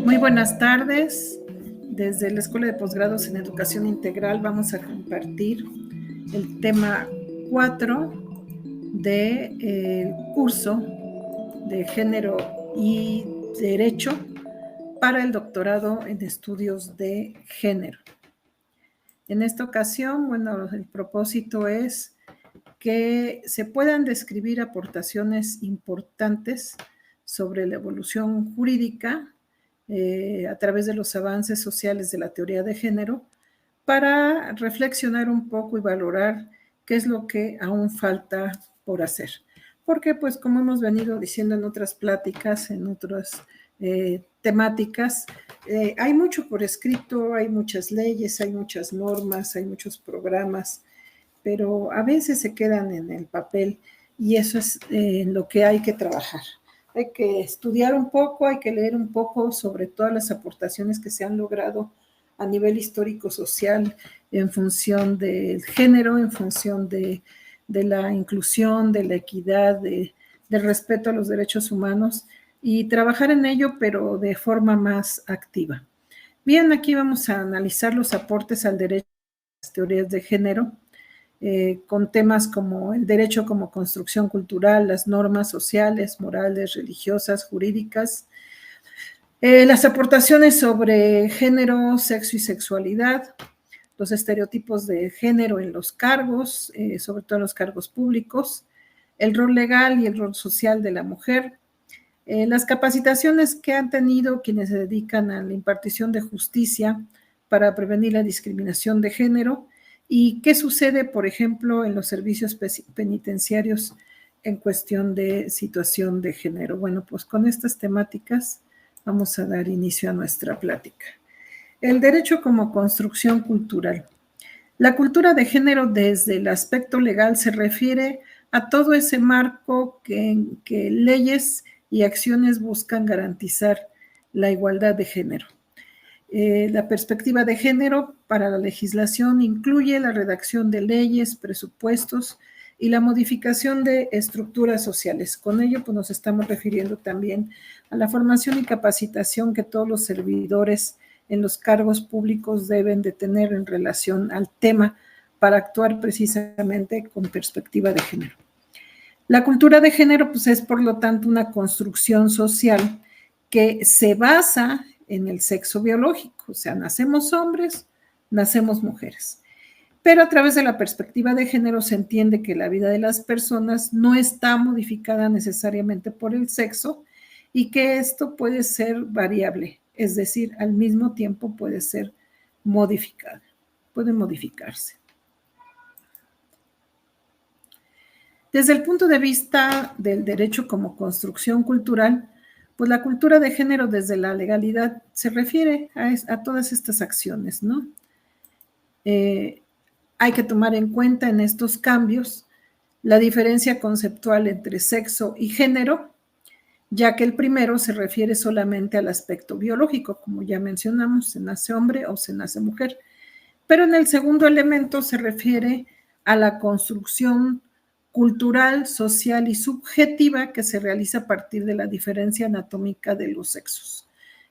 Muy buenas tardes. Desde la Escuela de Posgrados en Educación Integral vamos a compartir el tema 4 del curso de Género y Derecho para el doctorado en estudios de género. En esta ocasión, bueno, el propósito es que se puedan describir aportaciones importantes sobre la evolución jurídica a través de los avances sociales de la teoría de género para reflexionar un poco y valorar qué es lo que aún falta por hacer. Porque, pues, como hemos venido diciendo en otras pláticas, en otras temáticas, hay mucho por escrito, hay muchas leyes, hay muchas normas, hay muchos programas, pero a veces se quedan en el papel y eso es lo que hay que trabajar. Hay que estudiar un poco, hay que leer un poco sobre todas las aportaciones que se han logrado a nivel histórico-social en función del género, en función de la inclusión, de la equidad, del respeto a los derechos humanos y trabajar en ello, pero de forma más activa. Bien, aquí vamos a analizar los aportes al derecho a las teorías de género, con temas como el derecho como construcción cultural, las normas sociales, morales, religiosas, jurídicas, las aportaciones sobre género, sexo y sexualidad, los estereotipos de género en los cargos, sobre todo en los cargos públicos, el rol legal y el rol social de la mujer, las capacitaciones que han tenido quienes se dedican a la impartición de justicia para prevenir la discriminación de género y qué sucede, por ejemplo, en los servicios penitenciarios en cuestión de situación de género. Bueno, pues con estas temáticas vamos a dar inicio a nuestra plática. El derecho como construcción cultural. La cultura de género desde el aspecto legal se refiere a todo ese marco que leyes y acciones buscan garantizar la igualdad de género. La perspectiva de género para la legislación incluye la redacción de leyes, presupuestos y la modificación de estructuras sociales. Con ello, pues, nos estamos refiriendo también a la formación y capacitación que todos los servidores en los cargos públicos deben de tener en relación al tema para actuar precisamente con perspectiva de género. La cultura de género, pues, es por lo tanto una construcción social que se basa en el sexo biológico, o sea, nacemos hombres, nacemos mujeres. Pero a través de la perspectiva de género se entiende que la vida de las personas no está modificada necesariamente por el sexo y que esto puede ser variable, es decir, al mismo tiempo puede ser modificada, puede modificarse. Desde el punto de vista del derecho como construcción cultural, pues la cultura de género desde la legalidad se refiere a todas estas acciones, ¿no? Hay que tomar en cuenta en estos cambios la diferencia conceptual entre sexo y género, ya que el primero se refiere solamente al aspecto biológico, como ya mencionamos, se nace hombre o se nace mujer, pero en el segundo elemento se refiere a la construcción cultural, social y subjetiva que se realiza a partir de la diferencia anatómica de los sexos.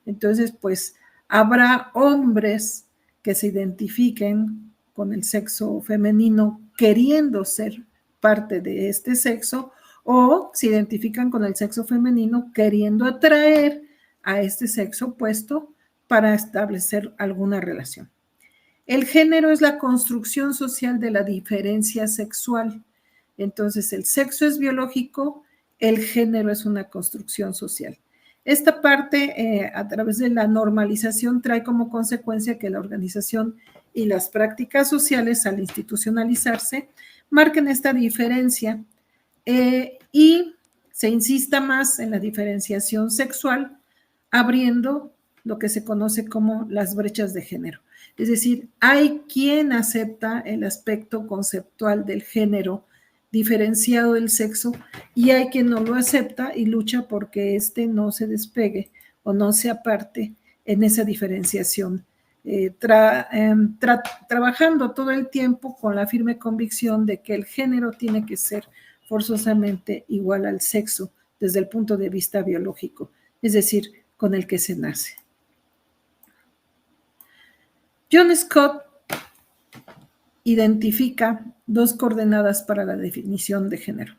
Entonces, pues, habrá hombres que se identifiquen con el sexo femenino queriendo ser parte de este sexo o se identifican con el sexo femenino queriendo atraer a este sexo opuesto para establecer alguna relación. El género es la construcción social de la diferencia sexual. Entonces, el sexo es biológico, el género es una construcción social. Esta parte, a través de la normalización, trae como consecuencia que la organización y las prácticas sociales, al institucionalizarse, marquen esta diferencia y se insista más en la diferenciación sexual, abriendo lo que se conoce como las brechas de género. Es decir, hay quien acepta el aspecto conceptual del género diferenciado del sexo y hay quien no lo acepta y lucha porque éste no se despegue o no se aparte en esa diferenciación, trabajando todo el tiempo con la firme convicción de que el género tiene que ser forzosamente igual al sexo desde el punto de vista biológico, es decir, con el que se nace. John Scott identifica dos coordenadas para la definición de género.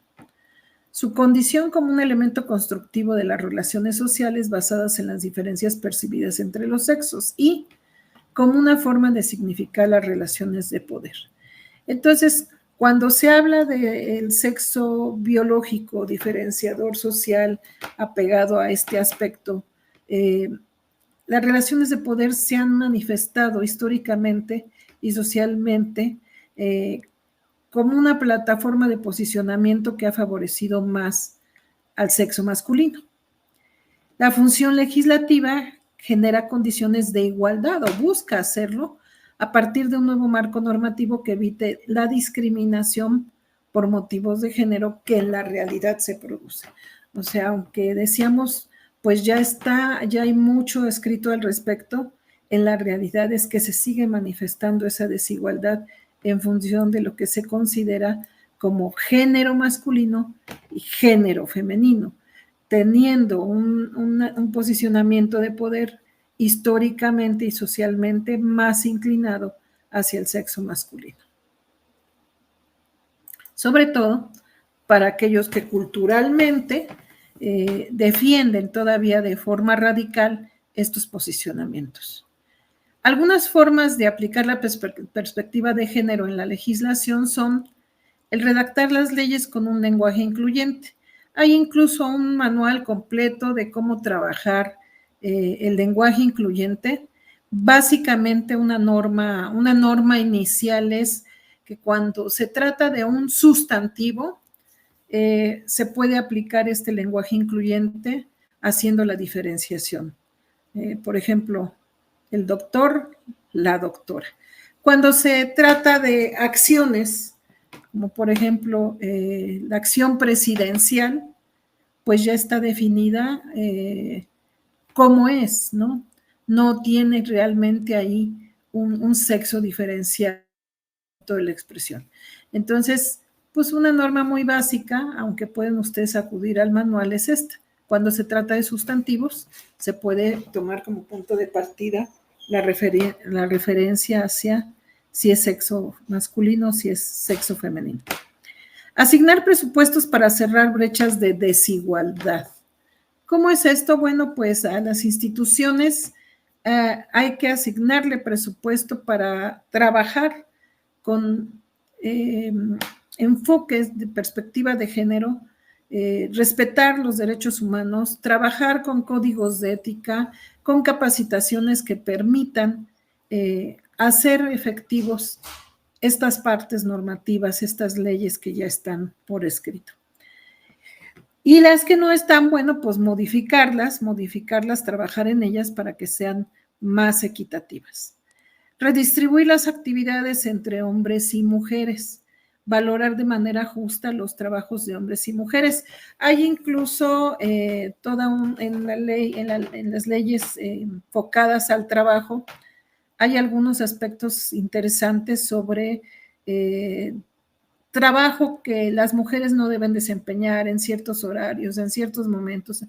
Su condición como un elemento constructivo de las relaciones sociales basadas en las diferencias percibidas entre los sexos y como una forma de significar las relaciones de poder. Entonces, cuando se habla del sexo biológico, diferenciador social, apegado a este aspecto, las relaciones de poder se han manifestado históricamente y socialmente como una plataforma de posicionamiento que ha favorecido más al sexo masculino. La función legislativa genera condiciones de igualdad o busca hacerlo a partir de un nuevo marco normativo que evite la discriminación por motivos de género que en la realidad se produce. O sea, aunque decíamos, pues ya hay mucho escrito al respecto, en la realidad es que se sigue manifestando esa desigualdad en función de lo que se considera como género masculino y género femenino, teniendo un posicionamiento de poder históricamente y socialmente más inclinado hacia el sexo masculino. Sobre todo para aquellos que culturalmente defienden todavía de forma radical estos posicionamientos. Algunas formas de aplicar la perspectiva de género en la legislación son el redactar las leyes con un lenguaje incluyente. Hay incluso un manual completo de cómo trabajar el lenguaje incluyente. Básicamente una norma inicial es que cuando se trata de un sustantivo, se puede aplicar este lenguaje incluyente haciendo la diferenciación. Por ejemplo, el doctor, la doctora. Cuando se trata de acciones, como por ejemplo la acción presidencial, pues ya está definida cómo es, ¿no? No tiene realmente ahí un sexo diferenciado de la expresión. Entonces, pues una norma muy básica, aunque pueden ustedes acudir al manual, es esta. Cuando se trata de sustantivos, se puede tomar como punto de partida la referencia hacia si es sexo masculino o si es sexo femenino. Asignar presupuestos para cerrar brechas de desigualdad. ¿Cómo es esto? Bueno, pues a las instituciones hay que asignarle presupuesto para trabajar con enfoques de perspectiva de género, respetar los derechos humanos, trabajar con códigos de ética, con capacitaciones que permitan hacer efectivos estas partes normativas, estas leyes que ya están por escrito. Y las que no están, bueno, pues modificarlas, trabajar en ellas para que sean más equitativas. Redistribuir las actividades entre hombres y mujeres, valorar de manera justa los trabajos de hombres y mujeres. Hay incluso en las leyes enfocadas al trabajo, hay algunos aspectos interesantes sobre trabajo que las mujeres no deben desempeñar en ciertos horarios, en ciertos momentos,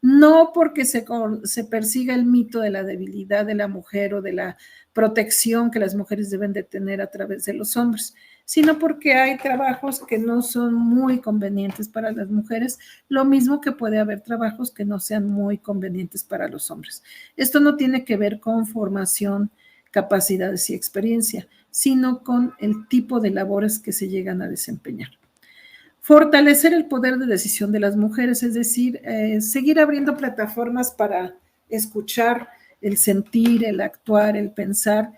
no porque se persiga el mito de la debilidad de la mujer o de la protección que las mujeres deben de tener a través de los hombres, sino porque hay trabajos que no son muy convenientes para las mujeres, lo mismo que puede haber trabajos que no sean muy convenientes para los hombres. Esto no tiene que ver con formación, capacidades y experiencia, sino con el tipo de labores que se llegan a desempeñar. Fortalecer el poder de decisión de las mujeres, es decir, seguir abriendo plataformas para escuchar el sentir, el actuar, el pensar,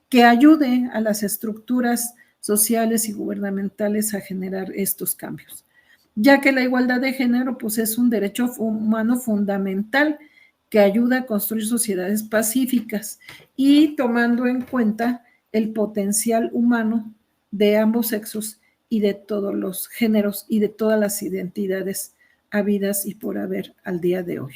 que ayude a las estructuras sociales y gubernamentales a generar estos cambios, ya que la igualdad de género pues, es un derecho humano fundamental que ayuda a construir sociedades pacíficas y tomando en cuenta el potencial humano de ambos sexos y de todos los géneros y de todas las identidades habidas y por haber al día de hoy.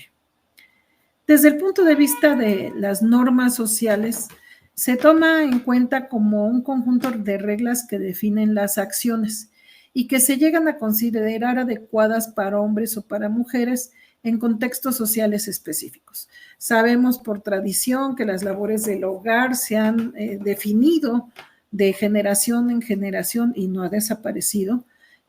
Desde el punto de vista de las normas sociales, se toma en cuenta como un conjunto de reglas que definen las acciones y que se llegan a considerar adecuadas para hombres o para mujeres en contextos sociales específicos. Sabemos por tradición que las labores del hogar se han definido de generación en generación y no ha desaparecido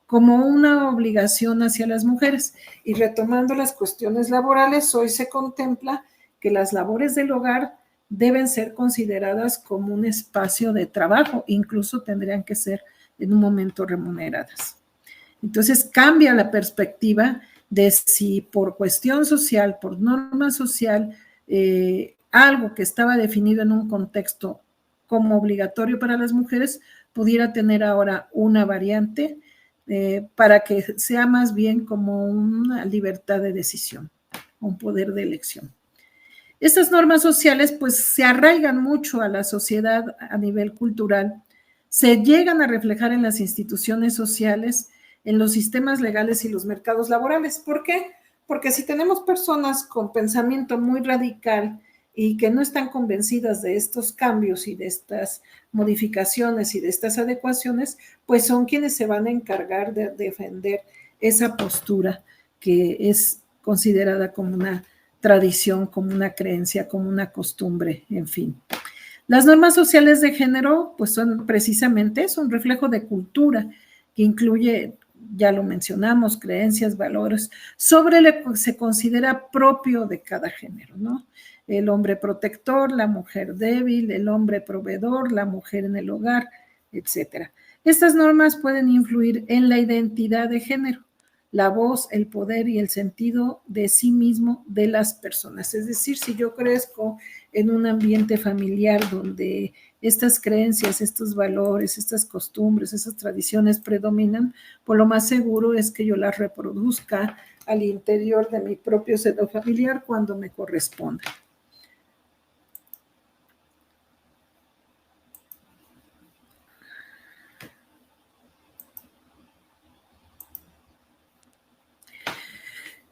como una obligación hacia las mujeres. Y retomando las cuestiones laborales, hoy se contempla que las labores del hogar deben ser consideradas como un espacio de trabajo, incluso tendrían que ser en un momento remuneradas. Entonces cambia la perspectiva de si por cuestión social, por norma social, algo que estaba definido en un contexto como obligatorio para las mujeres pudiera tener ahora una variante para que sea más bien como una libertad de decisión, un poder de elección. Estas normas sociales pues se arraigan mucho a la sociedad a nivel cultural, se llegan a reflejar en las instituciones sociales, en los sistemas legales y los mercados laborales. ¿Por qué? Porque si tenemos personas con pensamiento muy radical y que no están convencidas de estos cambios y de estas modificaciones y de estas adecuaciones, pues son quienes se van a encargar de defender esa postura que es considerada como una tradición, como una creencia, como una costumbre, en fin. Las normas sociales de género, pues son precisamente eso, un reflejo de cultura que incluye, ya lo mencionamos, creencias, valores, sobre lo que se considera propio de cada género, ¿no? El hombre protector, la mujer débil, el hombre proveedor, la mujer en el hogar, etcétera. Estas normas pueden influir en la identidad de género, la voz, el poder y el sentido de sí mismo de las personas. Es decir, si yo crezco en un ambiente familiar donde estas creencias, estos valores, estas costumbres, esas tradiciones predominan, pues lo más seguro es que yo las reproduzca al interior de mi propio seno familiar cuando me corresponda.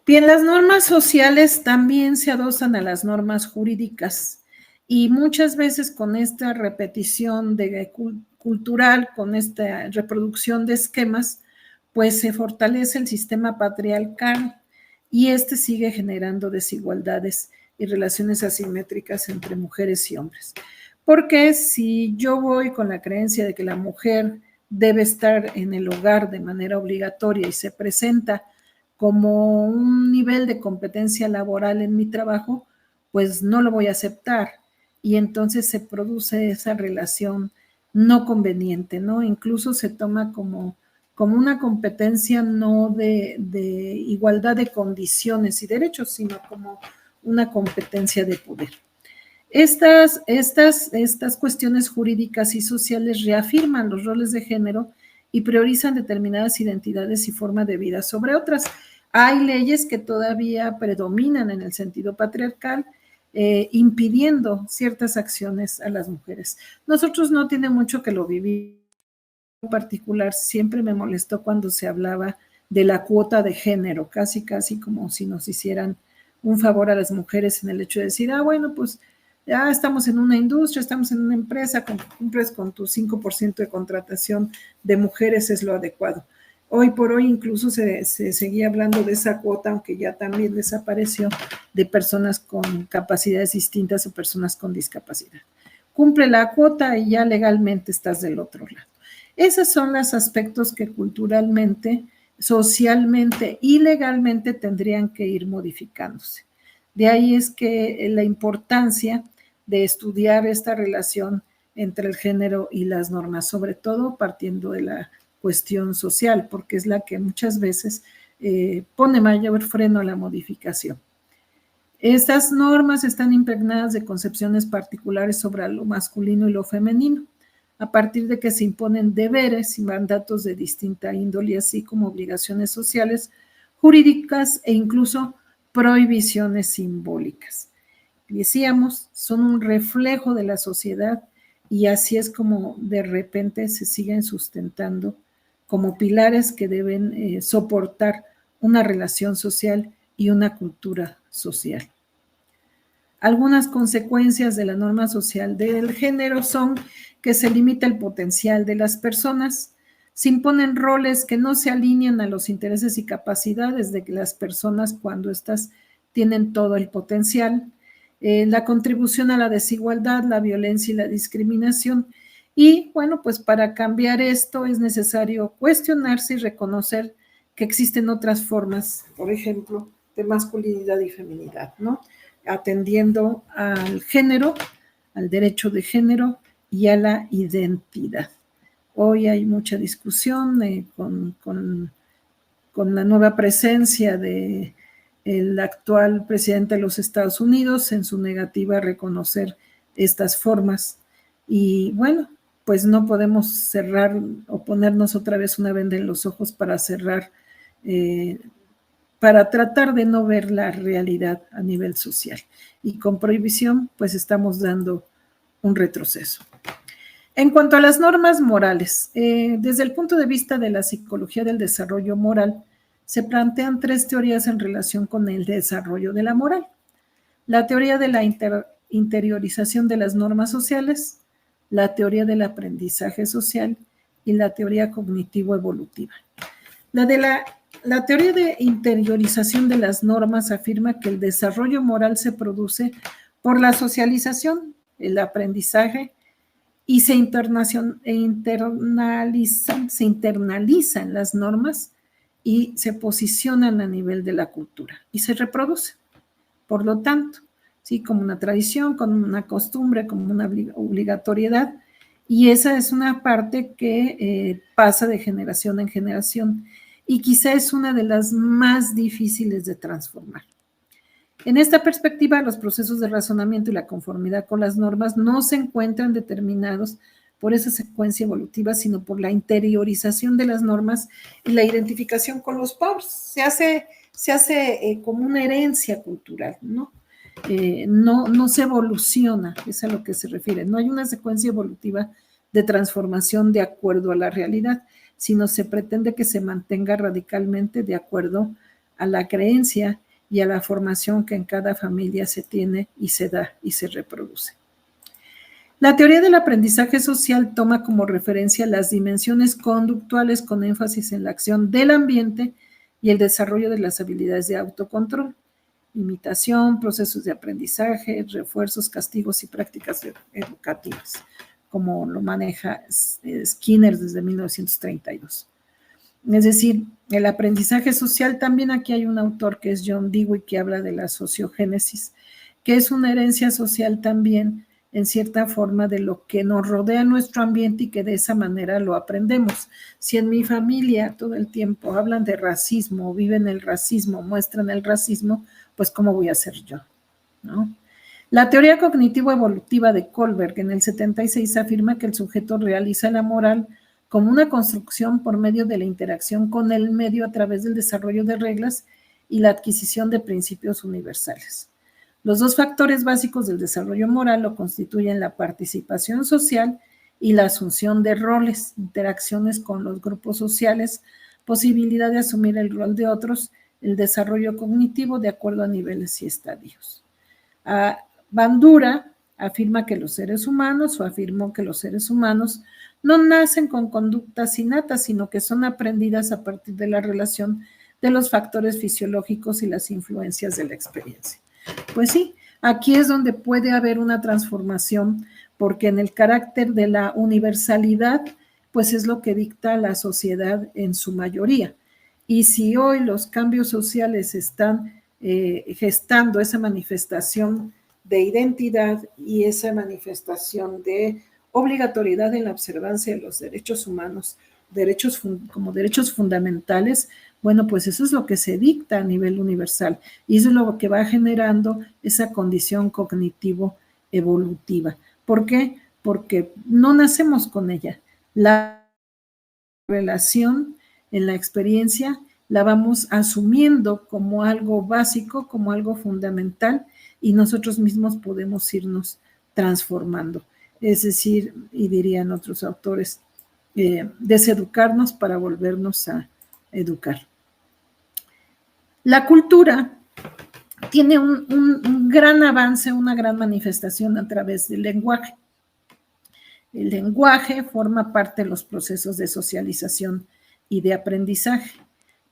Bien, las normas sociales también se adosan a las normas jurídicas y muchas veces con esta repetición cultural, con esta reproducción de esquemas, pues se fortalece el sistema patriarcal y este sigue generando desigualdades y relaciones asimétricas entre mujeres y hombres. Porque si yo voy con la creencia de que la mujer debe estar en el hogar de manera obligatoria y se presenta como un nivel de competencia laboral en mi trabajo, pues no lo voy a aceptar. Y entonces se produce esa relación no conveniente, ¿no? Incluso se toma como una competencia no de igualdad de condiciones y derechos, sino como una competencia de poder. Estas cuestiones jurídicas y sociales reafirman los roles de género y priorizan determinadas identidades y forma de vida sobre otras. Hay leyes que todavía predominan en el sentido patriarcal, impidiendo ciertas acciones a las mujeres. Nosotros no tiene mucho que lo vivimos. En particular, siempre me molestó cuando se hablaba de la cuota de género, casi como si nos hicieran un favor a las mujeres en el hecho de decir, bueno, pues ya estamos en una industria, estamos en una empresa, cumples con tu 5% de contratación de mujeres, es lo adecuado. Hoy por hoy incluso se seguía hablando de esa cuota, aunque ya también desapareció, de personas con capacidades distintas o personas con discapacidad. Cumple la cuota y ya legalmente estás del otro lado. Esos son los aspectos que culturalmente, socialmente y legalmente tendrían que ir modificándose. De ahí es que la importancia de estudiar esta relación entre el género y las normas, sobre todo partiendo de la cuestión social, porque es la que muchas veces pone mayor freno a la modificación. Estas normas están impregnadas de concepciones particulares sobre lo masculino y lo femenino, a partir de que se imponen deberes y mandatos de distinta índole, así como obligaciones sociales, jurídicas e incluso prohibiciones simbólicas. Decíamos, son un reflejo de la sociedad y así es como de repente se siguen sustentando como pilares que deben soportar una relación social y una cultura social. Algunas consecuencias de la norma social del género son que se limita el potencial de las personas, Se imponen roles que no se alinean a los intereses y capacidades de las personas cuando éstas tienen todo el potencial. La contribución a la desigualdad, la violencia y la discriminación. Y bueno, pues para cambiar esto es necesario cuestionarse y reconocer que existen otras formas, por ejemplo, de masculinidad y feminidad, ¿no? Atendiendo al género, al derecho de género y a la identidad. Hoy hay mucha discusión con la nueva presencia de el actual presidente de los Estados Unidos en su negativa a reconocer estas formas. Y bueno, pues no podemos cerrar o ponernos otra vez una venda en los ojos para cerrar, para tratar de no ver la realidad a nivel social. Y con prohibición, pues estamos dando un retroceso. En cuanto a las normas morales, desde el punto de vista de la psicología del desarrollo moral, se plantean tres teorías en relación con el desarrollo de la moral. La teoría de la interiorización de las normas sociales, la teoría del aprendizaje social y la teoría cognitivo-evolutiva. La teoría de interiorización de las normas afirma que el desarrollo moral se produce por la socialización, el aprendizaje, y se internalizan las normas y se posicionan a nivel de la cultura y se reproducen. Por lo tanto, ¿sí? Como una tradición, como una costumbre, como una obligatoriedad, y esa es una parte que pasa de generación en generación y quizá es una de las más difíciles de transformar. En esta perspectiva, los procesos de razonamiento y la conformidad con las normas no se encuentran determinados por esa secuencia evolutiva, sino por la interiorización de las normas y la identificación con los pueblos. Se hace como una herencia cultural, ¿no? No se evoluciona, es a lo que se refiere. No hay una secuencia evolutiva de transformación de acuerdo a la realidad, sino se pretende que se mantenga radicalmente de acuerdo a la creencia y a la formación que en cada familia se tiene y se da y se reproduce. La teoría del aprendizaje social toma como referencia las dimensiones conductuales con énfasis en la acción del ambiente y el desarrollo de las habilidades de autocontrol, imitación, procesos de aprendizaje, refuerzos, castigos y prácticas educativas, como lo maneja Skinner desde 1932. Es decir, el aprendizaje social, también aquí hay un autor que es John Dewey que habla de la sociogénesis, que es una herencia social también, en cierta forma, de lo que nos rodea en nuestro ambiente y que de esa manera lo aprendemos. Si en mi familia todo el tiempo hablan de racismo, viven el racismo, muestran el racismo, pues ¿cómo voy a ser yo? ¿No? La teoría cognitivo-evolutiva de Kohlberg en el 76 afirma que el sujeto realiza la moral como una construcción por medio de la interacción con el medio a través del desarrollo de reglas y la adquisición de principios universales. Los dos factores básicos del desarrollo moral lo constituyen la participación social y la asunción de roles, interacciones con los grupos sociales, posibilidad de asumir el rol de otros, el desarrollo cognitivo de acuerdo a niveles y estadios. Bandura afirma que los seres humanos, o afirmó que los seres humanos no nacen con conductas innatas, sino que son aprendidas a partir de la relación de los factores fisiológicos y las influencias de la experiencia. Pues sí, aquí es donde puede haber una transformación, porque en el carácter de la universalidad, pues es lo que dicta la sociedad en su mayoría. Y si hoy los cambios sociales están gestando esa manifestación de identidad y esa manifestación de obligatoriedad en la observancia de los derechos humanos, como derechos fundamentales, bueno, pues eso es lo que se dicta a nivel universal y eso es lo que va generando esa condición cognitivo-evolutiva. ¿Por qué? Porque no nacemos con ella. La relación en la experiencia la vamos asumiendo como algo básico, como algo fundamental, y nosotros mismos podemos irnos transformando. Es decir, y dirían otros autores, deseducarnos para volvernos a educar. La cultura tiene un gran avance, una gran manifestación a través del lenguaje. El lenguaje forma parte de los procesos de socialización y de aprendizaje,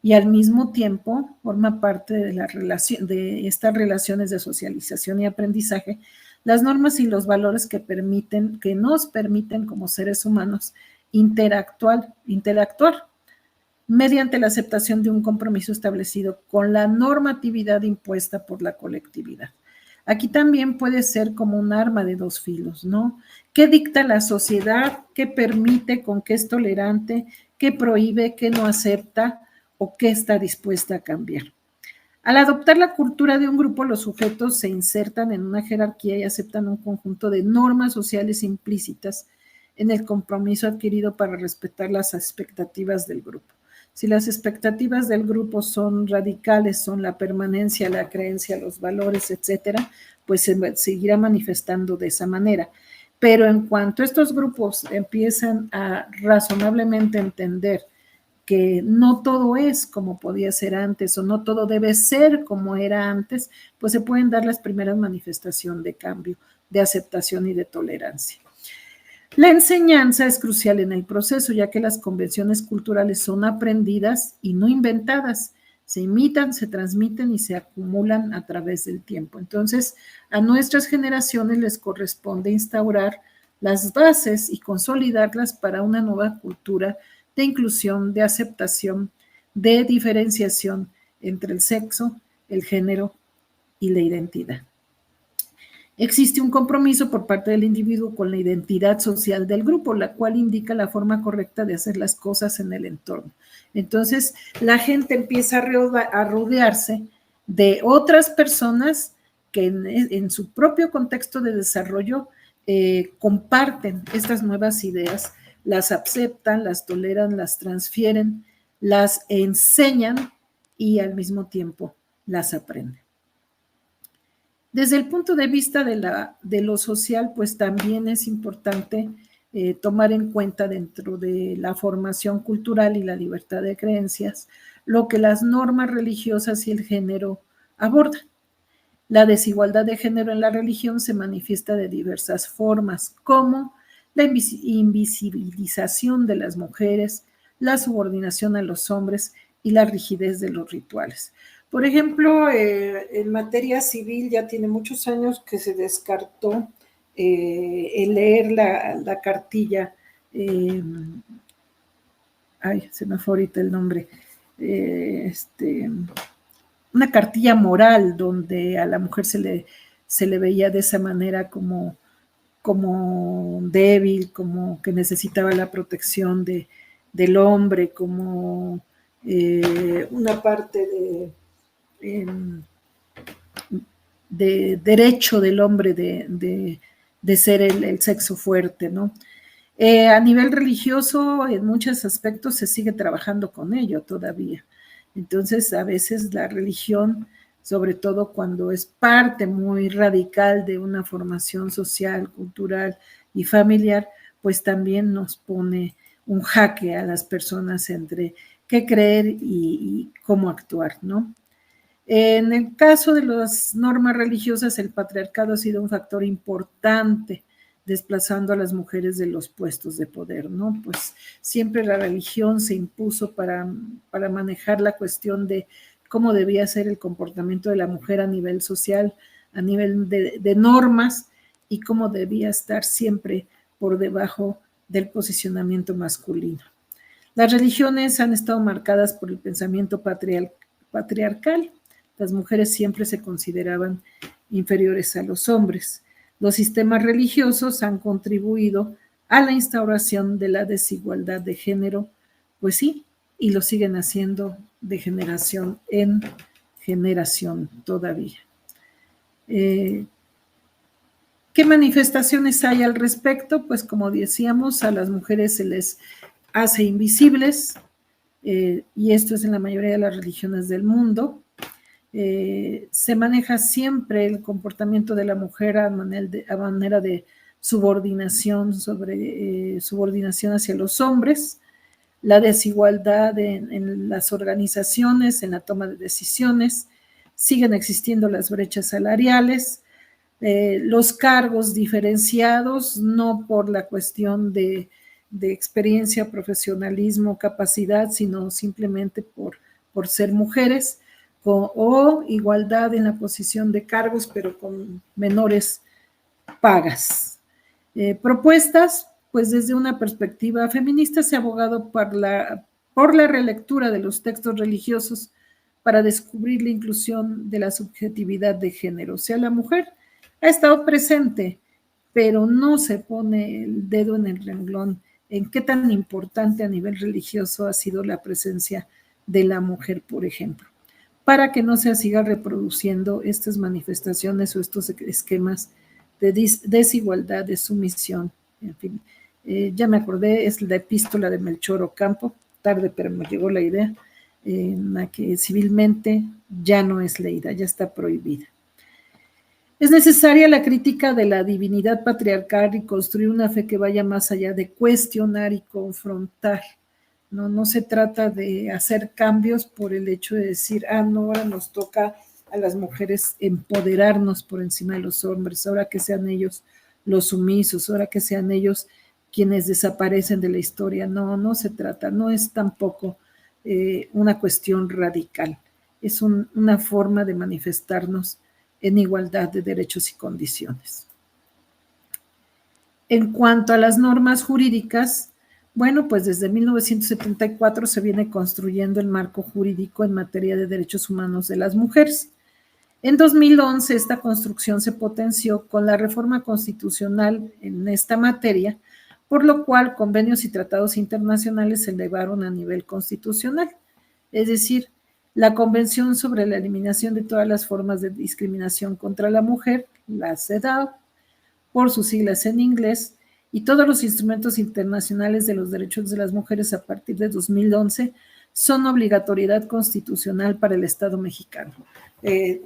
y al mismo tiempo forma parte de estas relaciones de socialización y aprendizaje, las normas y los valores que nos permiten como seres humanos interactuar mediante la aceptación de un compromiso establecido con la normatividad impuesta por la colectividad. Aquí también puede ser como un arma de dos filos, ¿no? ¿Qué dicta la sociedad? ¿Qué permite? ¿Con qué es tolerante? ¿Qué prohíbe? ¿Qué no acepta? ¿O qué está dispuesta a cambiar? Al adoptar la cultura de un grupo, los sujetos se insertan en una jerarquía y aceptan un conjunto de normas sociales implícitas en el compromiso adquirido para respetar las expectativas del grupo. Si las expectativas del grupo son radicales, son la permanencia, la creencia, los valores, etcétera, pues se seguirá manifestando de esa manera. Pero en cuanto estos grupos empiezan a razonablemente entender que no todo es como podía ser antes o no todo debe ser como era antes, pues se pueden dar las primeras manifestaciones de cambio, de aceptación y de tolerancia. La enseñanza es crucial en el proceso, ya que las convenciones culturales son aprendidas y no inventadas. Se imitan, se transmiten y se acumulan a través del tiempo. Entonces, a nuestras generaciones les corresponde instaurar las bases y consolidarlas para una nueva cultura de inclusión, de aceptación, de diferenciación entre el sexo, el género y la identidad. Existe un compromiso por parte del individuo con la identidad social del grupo, la cual indica la forma correcta de hacer las cosas en el entorno. Entonces, la gente empieza a rodearse de otras personas que en su propio contexto de desarrollo comparten estas nuevas ideas, las aceptan, las toleran, las transfieren, las enseñan y al mismo tiempo las aprenden. Desde el punto de vista de lo social, pues también es importante tomar en cuenta dentro de la formación cultural y la libertad de creencias lo que las normas religiosas y el género abordan. La desigualdad de género en la religión se manifiesta de diversas formas, como la invisibilización de las mujeres, la subordinación a los hombres y la rigidez de los rituales. Por ejemplo, en materia civil ya tiene muchos años que se descartó el leer la cartilla, se me fue ahorita el nombre, una cartilla moral donde a la mujer se le veía de esa manera como débil, como que necesitaba la protección del hombre, como una parte de derecho del hombre de ser el sexo fuerte, ¿no? A nivel religioso, en muchos aspectos se sigue trabajando con ello todavía. Entonces, a veces la religión, sobre todo cuando es parte muy radical de una formación social, cultural y familiar, pues también nos pone un jaque a las personas entre qué creer y cómo actuar, ¿no? En el caso de las normas religiosas, el patriarcado ha sido un factor importante desplazando a las mujeres de los puestos de poder, ¿no? Pues siempre la religión se impuso para manejar la cuestión de cómo debía ser el comportamiento de la mujer a nivel social, a nivel de normas y cómo debía estar siempre por debajo del posicionamiento masculino. Las religiones han estado marcadas por el pensamiento patriarcal. Las mujeres siempre se consideraban inferiores a los hombres. Los sistemas religiosos han contribuido a la instauración de la desigualdad de género, pues sí, y lo siguen haciendo de generación en generación todavía. ¿Qué manifestaciones hay al respecto? Pues como decíamos, a las mujeres se les hace invisibles, y esto es en la mayoría de las religiones del mundo. Se maneja siempre el comportamiento de la mujer a manera de subordinación, subordinación hacia los hombres, la desigualdad en las organizaciones, en la toma de decisiones, siguen existiendo las brechas salariales, los cargos diferenciados, no por la cuestión de experiencia, profesionalismo, capacidad, sino simplemente por ser mujeres, o igualdad en la posición de cargos, pero con menores pagas. Propuestas, pues desde una perspectiva feminista se ha abogado por la relectura de los textos religiosos para descubrir la inclusión de la subjetividad de género. O sea, la mujer ha estado presente, pero no se pone el dedo en el renglón en qué tan importante a nivel religioso ha sido la presencia de la mujer, por ejemplo, para que no se siga reproduciendo estas manifestaciones o estos esquemas de desigualdad, de sumisión, en fin. Ya me acordé, es la epístola de Melchor Ocampo, tarde pero me llegó la idea, en la que civilmente ya no es leída, ya está prohibida. Es necesaria la crítica de la divinidad patriarcal y construir una fe que vaya más allá de cuestionar y confrontar. No se trata de hacer cambios por el hecho de decir, no, ahora nos toca a las mujeres empoderarnos por encima de los hombres, ahora que sean ellos los sumisos, ahora que sean ellos quienes desaparecen de la historia. No se trata, no es tampoco una cuestión radical, es una forma de manifestarnos en igualdad de derechos y condiciones. En cuanto a las normas jurídicas, bueno, pues desde 1974 se viene construyendo el marco jurídico en materia de derechos humanos de las mujeres. En 2011 esta construcción se potenció con la reforma constitucional en esta materia, por lo cual convenios y tratados internacionales se elevaron a nivel constitucional. Es decir, la Convención sobre la Eliminación de todas las formas de discriminación contra la mujer, la CEDAW, por sus siglas en inglés, y todos los instrumentos internacionales de los derechos de las mujeres a partir de 2011 son obligatoriedad constitucional para el Estado mexicano.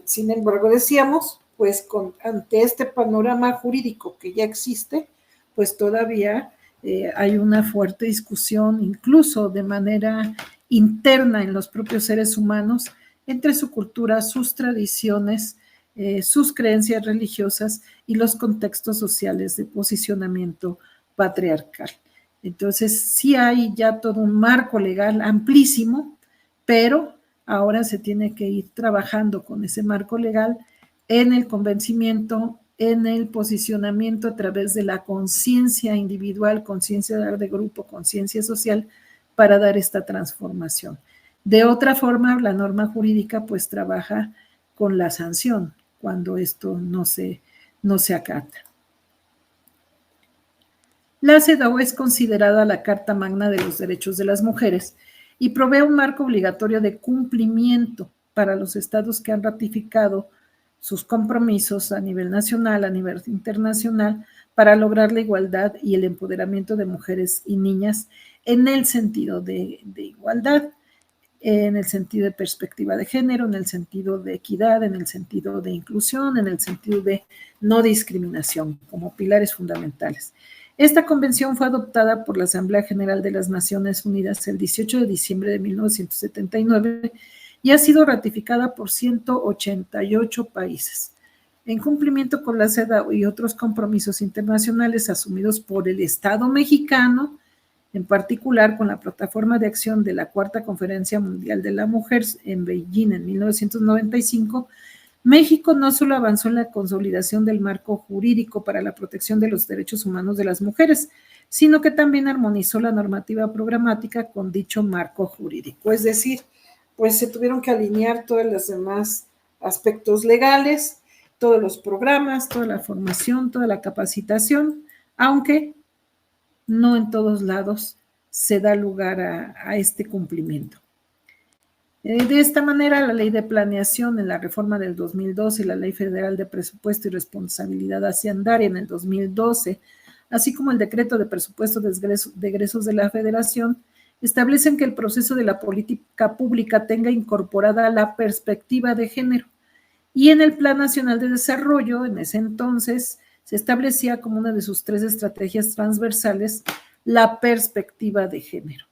Sin embargo, decíamos, pues ante este panorama jurídico que ya existe, pues todavía hay una fuerte discusión, incluso de manera interna en los propios seres humanos, entre su cultura, sus tradiciones, sus creencias religiosas y los contextos sociales de posicionamiento patriarcal. Entonces, sí hay ya todo un marco legal amplísimo, pero ahora se tiene que ir trabajando con ese marco legal en el convencimiento, en el posicionamiento a través de la conciencia individual, conciencia de grupo, conciencia social, para dar esta transformación. De otra forma, la norma jurídica pues trabaja con la sanción cuando esto no se acata. La CEDAW es considerada la Carta Magna de los Derechos de las Mujeres y provee un marco obligatorio de cumplimiento para los estados que han ratificado sus compromisos a nivel nacional, a nivel internacional, para lograr la igualdad y el empoderamiento de mujeres y niñas en el sentido de igualdad, en el sentido de perspectiva de género, en el sentido de equidad, en el sentido de inclusión, en el sentido de no discriminación, como pilares fundamentales. Esta convención fue adoptada por la Asamblea General de las Naciones Unidas el 18 de diciembre de 1979 y ha sido ratificada por 188 países. En cumplimiento con la CEDAW y otros compromisos internacionales asumidos por el Estado mexicano, en particular con la plataforma de acción de la Cuarta Conferencia Mundial de la Mujer en Beijing en 1995, México no solo avanzó en la consolidación del marco jurídico para la protección de los derechos humanos de las mujeres, sino que también armonizó la normativa programática con dicho marco jurídico. Es decir, pues se tuvieron que alinear todos los demás aspectos legales, todos los programas, toda la formación, toda la capacitación, aunque no en todos lados se da lugar a este cumplimiento. De esta manera, la Ley de Planeación en la reforma del 2012 y la Ley Federal de Presupuesto y Responsabilidad Hacendaria en el 2012, así como el Decreto de Presupuesto de Egresos de la Federación, establecen que el proceso de la política pública tenga incorporada la perspectiva de género. Y en el Plan Nacional de Desarrollo, en ese entonces, se establecía como una de sus 3 estrategias transversales la perspectiva de género.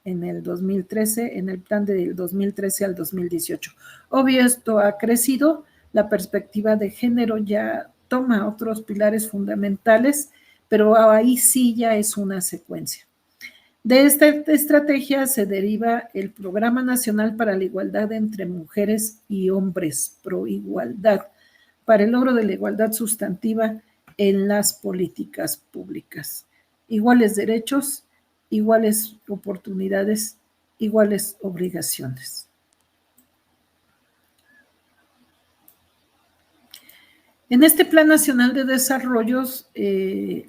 En el 2013, en el plan del 2013 al 2018. Obvio, esto ha crecido, la perspectiva de género ya toma otros pilares fundamentales, pero ahí sí ya es una secuencia. De esta estrategia se deriva el Programa Nacional para la Igualdad entre Mujeres y Hombres, ProIgualdad, para el logro de la igualdad sustantiva en las políticas públicas. Iguales derechos, iguales oportunidades, iguales obligaciones. En este Plan Nacional de Desarrollos,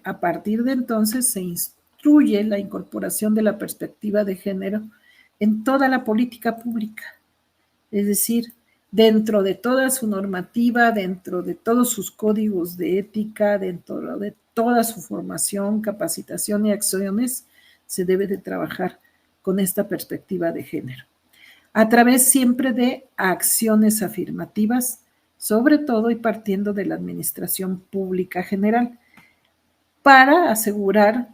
a partir de entonces se instruye la incorporación de la perspectiva de género en toda la política pública, es decir, dentro de toda su normativa, dentro de todos sus códigos de ética, dentro de toda su formación, capacitación y acciones, se debe de trabajar con esta perspectiva de género, a través siempre de acciones afirmativas, sobre todo y partiendo de la administración pública general, para asegurar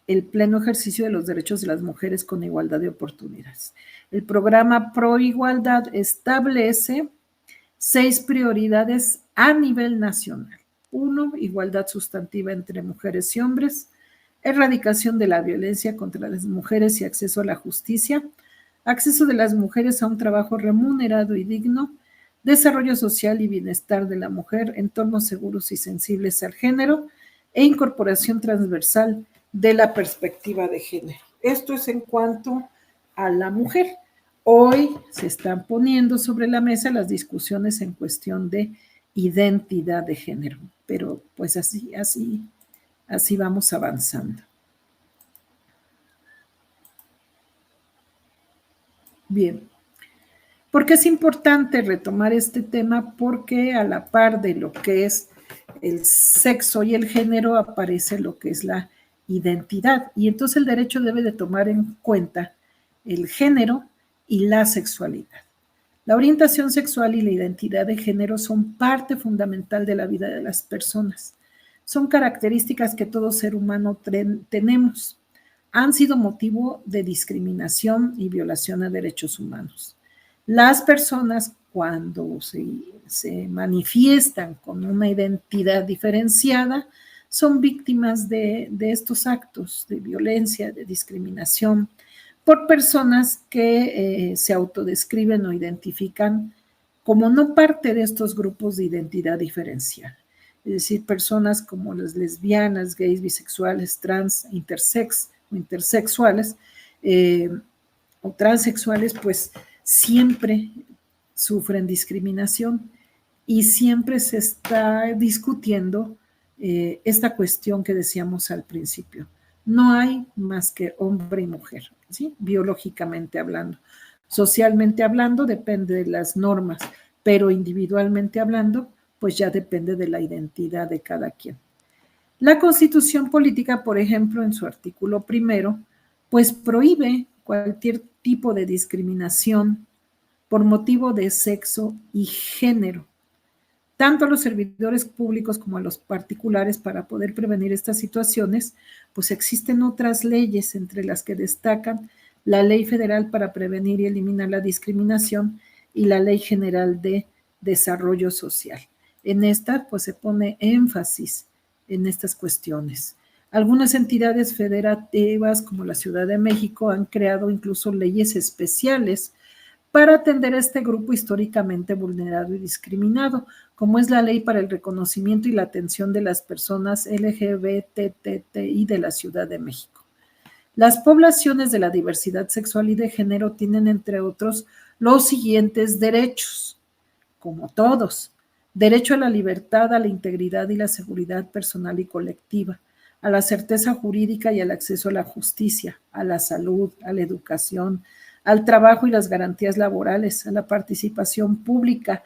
el pleno ejercicio de los derechos de las mujeres con igualdad de oportunidades. El programa ProIgualdad establece 6 prioridades a nivel nacional. 1, igualdad sustantiva entre mujeres y hombres, erradicación de la violencia contra las mujeres y acceso a la justicia, acceso de las mujeres a un trabajo remunerado y digno, desarrollo social y bienestar de la mujer, entornos seguros y sensibles al género e incorporación transversal de la perspectiva de género. Esto es en cuanto a la mujer. Hoy se están poniendo sobre la mesa las discusiones en cuestión de identidad de género, pero pues así vamos avanzando. Bien, ¿por qué es importante retomar este tema? Porque a la par de lo que es el sexo y el género aparece lo que es la identidad, y entonces el derecho debe de tomar en cuenta el género y la sexualidad. La orientación sexual y la identidad de género son parte fundamental de la vida de las personas. Son características que todo ser humano tenemos. Han sido motivo de discriminación y violación a derechos humanos. Las personas, cuando se manifiestan con una identidad diferenciada, son víctimas de estos actos de violencia, de discriminación, por personas que se autodescriben o identifican como no parte de estos grupos de identidad diferencial. Es decir, personas como las lesbianas, gays, bisexuales, trans, intersex o intersexuales o transexuales, pues siempre sufren discriminación y siempre se está discutiendo esta cuestión que decíamos al principio. No hay más que hombre y mujer, ¿sí? Biológicamente hablando. Socialmente hablando, depende de las normas, pero individualmente hablando, pues ya depende de la identidad de cada quien. La Constitución Política, por ejemplo, en su artículo 1, pues prohíbe cualquier tipo de discriminación por motivo de sexo y género, tanto a los servidores públicos como a los particulares. Para poder prevenir estas situaciones, pues existen otras leyes, entre las que destacan la Ley Federal para prevenir y eliminar la discriminación y la Ley General de Desarrollo Social. En esta, pues se pone énfasis en estas cuestiones. Algunas entidades federativas, como la Ciudad de México, han creado incluso leyes especiales para atender a este grupo históricamente vulnerado y discriminado, como es la Ley para el Reconocimiento y la Atención de las Personas LGBTTI de la Ciudad de México. Las poblaciones de la diversidad sexual y de género tienen, entre otros, los siguientes derechos, como todos: derecho a la libertad, a la integridad y la seguridad personal y colectiva, a la certeza jurídica y al acceso a la justicia, a la salud, a la educación, al trabajo y las garantías laborales, a la participación pública,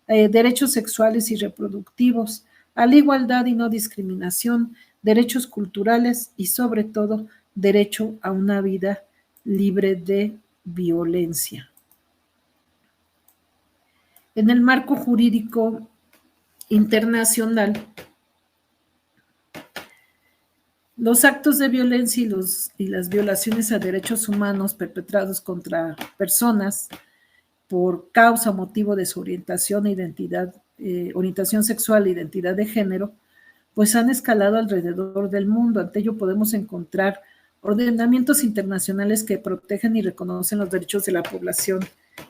derechos sexuales y reproductivos, a la igualdad y no discriminación, derechos culturales y, sobre todo, derecho a una vida libre de violencia. En el marco jurídico internacional, los actos de violencia y las violaciones a derechos humanos perpetrados contra personas por causa o motivo de su orientación orientación sexual e identidad de género, pues han escalado alrededor del mundo. Ante ello podemos encontrar ordenamientos internacionales que protegen y reconocen los derechos de la población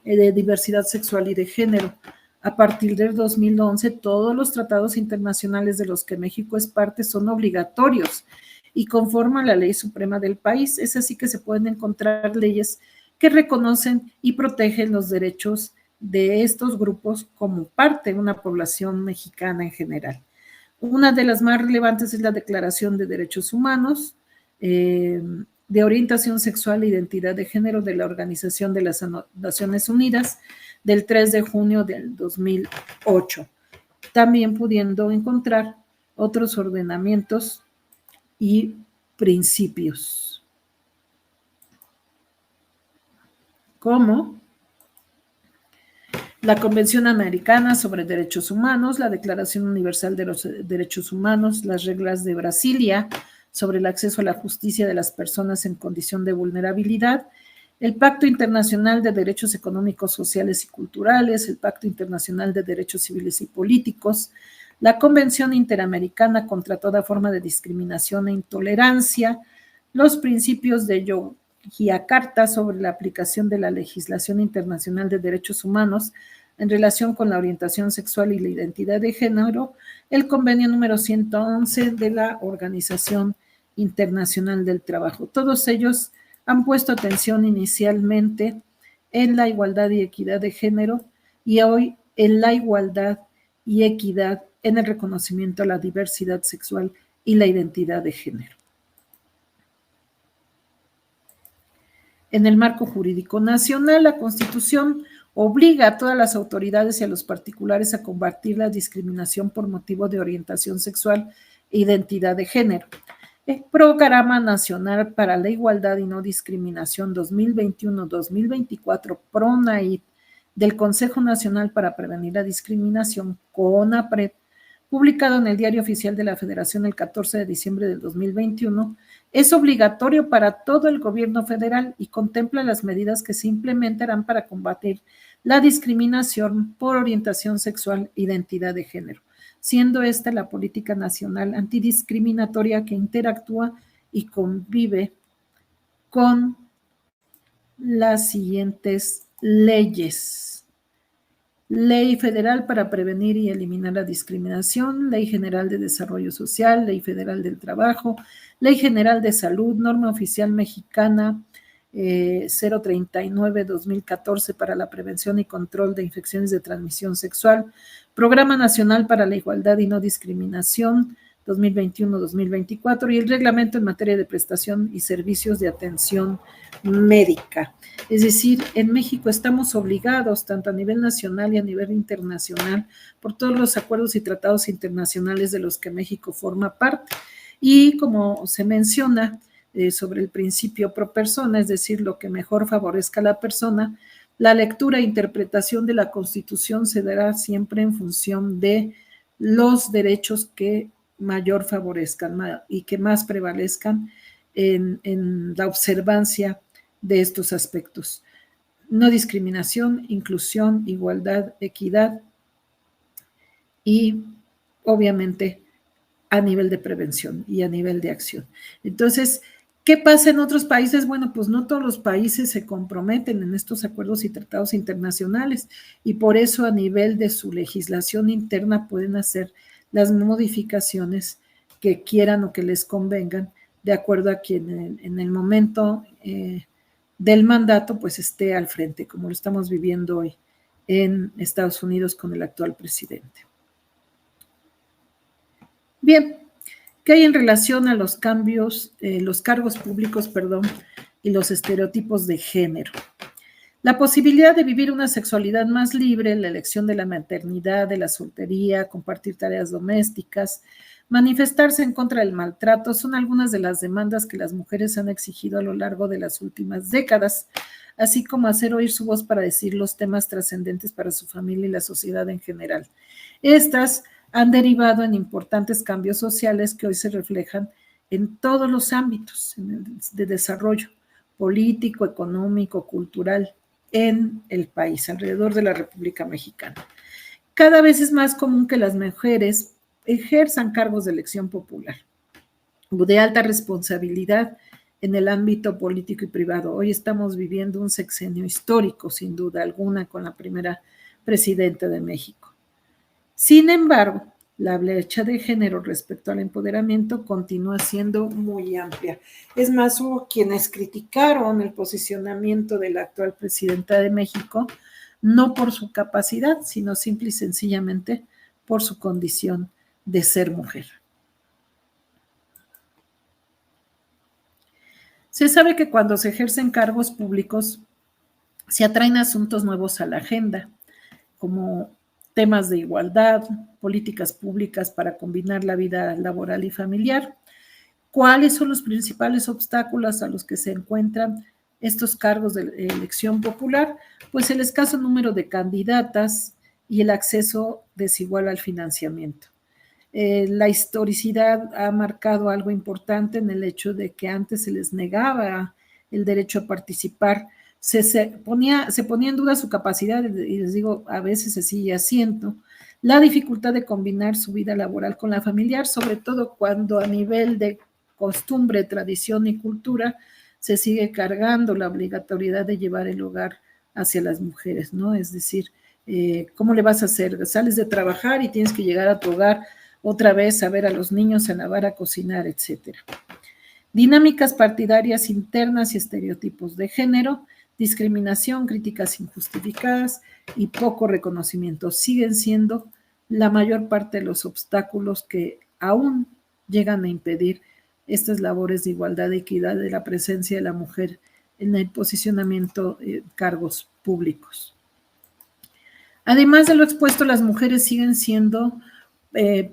de diversidad sexual y de género. A partir del 2011, todos los tratados internacionales de los que México es parte son obligatorios y conforman la ley suprema del país. Es así que se pueden encontrar leyes que reconocen y protegen los derechos de estos grupos como parte de una población mexicana en general. Una de las más relevantes es la Declaración de Derechos Humanos, de orientación sexual e identidad de género de la Organización de las Naciones Unidas, del 3 de junio del 2008, también pudiendo encontrar otros ordenamientos y principios, como la Convención Americana sobre Derechos Humanos, la Declaración Universal de los Derechos Humanos, las reglas de Brasilia sobre el acceso a la justicia de las personas en condición de vulnerabilidad, el Pacto Internacional de Derechos Económicos, Sociales y Culturales, el Pacto Internacional de Derechos Civiles y Políticos, la Convención Interamericana contra toda forma de discriminación e intolerancia, los principios de Yogyakarta sobre la aplicación de la legislación internacional de derechos humanos en relación con la orientación sexual y la identidad de género, el convenio número 111 de la Organización Internacional del Trabajo. Todos ellos han puesto atención inicialmente en la igualdad y equidad de género y hoy en la igualdad y equidad en el reconocimiento a la diversidad sexual y la identidad de género. En el marco jurídico nacional, la Constitución obliga a todas las autoridades y a los particulares a combatir la discriminación por motivo de orientación sexual e identidad de género. El Programa Nacional para la Igualdad y No Discriminación 2021-2024, PRONAID, del Consejo Nacional para Prevenir la Discriminación, CONAPRED, publicado en el Diario Oficial de la Federación el 14 de diciembre del 2021, es obligatorio para todo el gobierno federal y contempla las medidas que se implementarán para combatir la discriminación por orientación sexual e identidad de género, siendo esta la política nacional antidiscriminatoria que interactúa y convive con las siguientes leyes. Ley Federal para Prevenir y Eliminar la Discriminación, Ley General de Desarrollo Social, Ley Federal del Trabajo, Ley General de Salud, Norma Oficial Mexicana 039-2014 para la prevención y control de infecciones de transmisión sexual, Programa Nacional para la Igualdad y No Discriminación 2021-2024 y el Reglamento en materia de prestación y servicios de atención médica. Es decir, en México estamos obligados, tanto a nivel nacional y a nivel internacional, por todos los acuerdos y tratados internacionales de los que México forma parte. Y como se menciona sobre el principio pro persona, es decir, lo que mejor favorezca a la persona, la lectura e interpretación de la Constitución se dará siempre en función de los derechos que mayor favorezcan y que más prevalezcan en la observancia de estos aspectos. No discriminación, inclusión, igualdad, equidad y obviamente a nivel de prevención y a nivel de acción. Entonces, ¿qué pasa en otros países? Bueno, pues no todos los países se comprometen en estos acuerdos y tratados internacionales y por eso a nivel de su legislación interna pueden hacer las modificaciones que quieran o que les convengan de acuerdo a quien en el momento del mandato pues esté al frente, como lo estamos viviendo hoy en Estados Unidos con el actual presidente. Bien, ¿qué hay en relación a los cambios, los cargos públicos, y los estereotipos de género? La posibilidad de vivir una sexualidad más libre, la elección de la maternidad, de la soltería, compartir tareas domésticas, manifestarse en contra del maltrato, son algunas de las demandas que las mujeres han exigido a lo largo de las últimas décadas, así como hacer oír su voz para decir los temas trascendentes para su familia y la sociedad en general. Estas han derivado en importantes cambios sociales que hoy se reflejan en todos los ámbitos de desarrollo político, económico, cultural en el país, alrededor de la República Mexicana. Cada vez es más común que las mujeres ejerzan cargos de elección popular de alta responsabilidad en el ámbito político y privado. Hoy estamos viviendo un sexenio histórico, sin duda alguna, con la primera presidenta de México. Sin embargo, la brecha de género respecto al empoderamiento continúa siendo muy amplia. Es más, hubo quienes criticaron el posicionamiento de la actual presidenta de México, no por su capacidad, sino simple y sencillamente por su condición de ser mujer. Se sabe que cuando se ejercen cargos públicos se atraen asuntos nuevos a la agenda, como temas de igualdad, políticas públicas para combinar la vida laboral y familiar. ¿Cuáles son los principales obstáculos a los que se encuentran estos cargos de elección popular? Pues el escaso número de candidatas y el acceso desigual al financiamiento. La historicidad ha marcado algo importante en el hecho de que antes se les negaba el derecho a participar, se ponía en duda su capacidad, y les digo, a veces se sigue haciendo, la dificultad de combinar su vida laboral con la familiar, sobre todo cuando a nivel de costumbre, tradición y cultura se sigue cargando la obligatoriedad de llevar el hogar hacia las mujeres, ¿no? Es decir, ¿cómo le vas a hacer? Sales de trabajar y tienes que llegar a tu hogar otra vez a ver a los niños, a lavar, a cocinar, etcétera. Dinámicas partidarias internas y estereotipos de género, discriminación, críticas injustificadas y poco reconocimiento siguen siendo la mayor parte de los obstáculos que aún llegan a impedir estas labores de igualdad y equidad de la presencia de la mujer en el posicionamiento de cargos públicos. Además de lo expuesto, las mujeres siguen siendo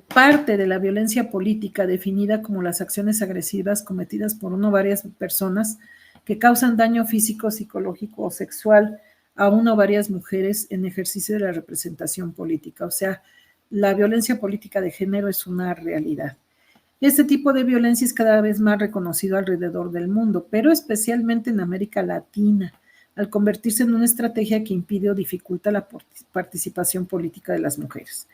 parte de la violencia política definida como las acciones agresivas cometidas por una o varias personas que causan daño físico, psicológico o sexual a una o varias mujeres en ejercicio de la representación política. O sea, la violencia política de género es una realidad. Este tipo de violencia es cada vez más reconocido alrededor del mundo, pero especialmente en América Latina, al convertirse en una estrategia que impide o dificulta la participación política de las mujeres.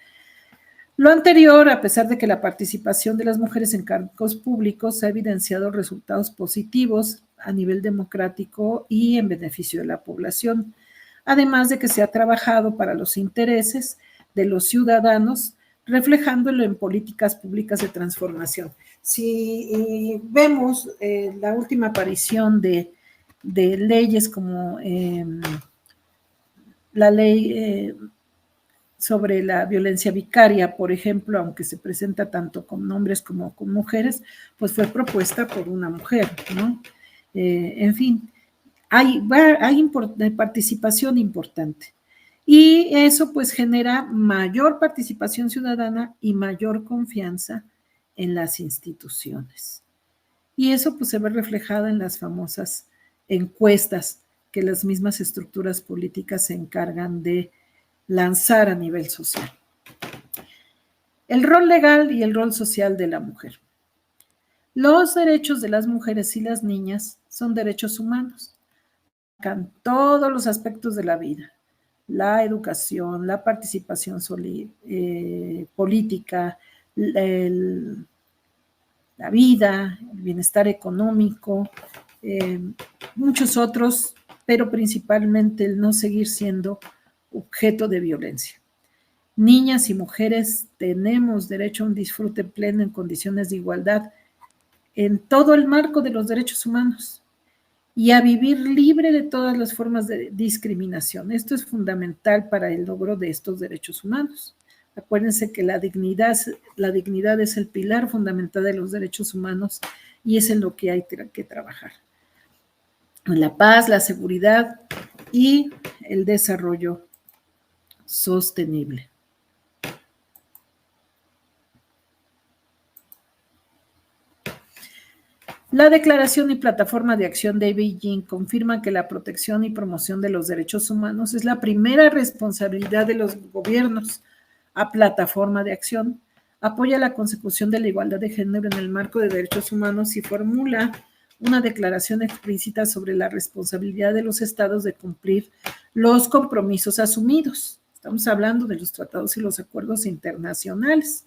Lo anterior, a pesar de que la participación de las mujeres en cargos públicos ha evidenciado resultados positivos a nivel democrático y en beneficio de la población, además de que se ha trabajado para los intereses de los ciudadanos, reflejándolo en políticas públicas de transformación. Si vemos la última aparición de leyes como la ley sobre la violencia vicaria, por ejemplo, aunque se presenta tanto con hombres como con mujeres, pues fue propuesta por una mujer, ¿no? En fin, hay participación importante. Y eso pues genera mayor participación ciudadana y mayor confianza en las instituciones. Y eso pues se ve reflejado en las famosas encuestas que las mismas estructuras políticas se encargan de lanzar a nivel social. El rol legal y el rol social de la mujer. Los derechos de las mujeres y las niñas son derechos humanos. En todos los aspectos de la vida, la educación, la participación política, la vida, el bienestar económico, muchos otros, pero principalmente el no seguir siendo objeto de violencia. Niñas y mujeres tenemos derecho a un disfrute pleno en condiciones de igualdad en todo el marco de los derechos humanos y a vivir libre de todas las formas de discriminación. Esto es fundamental para el logro de estos derechos humanos. Acuérdense que la dignidad es el pilar fundamental de los derechos humanos y es en lo que hay que trabajar. La paz, la seguridad y el desarrollo sostenible. La Declaración y Plataforma de Acción de Beijing confirman que la protección y promoción de los derechos humanos es la primera responsabilidad de los gobiernos. A Plataforma de Acción apoya la consecución de la igualdad de género en el marco de derechos humanos y formula una declaración explícita sobre la responsabilidad de los estados de cumplir los compromisos asumidos. Estamos hablando de los tratados y los acuerdos internacionales.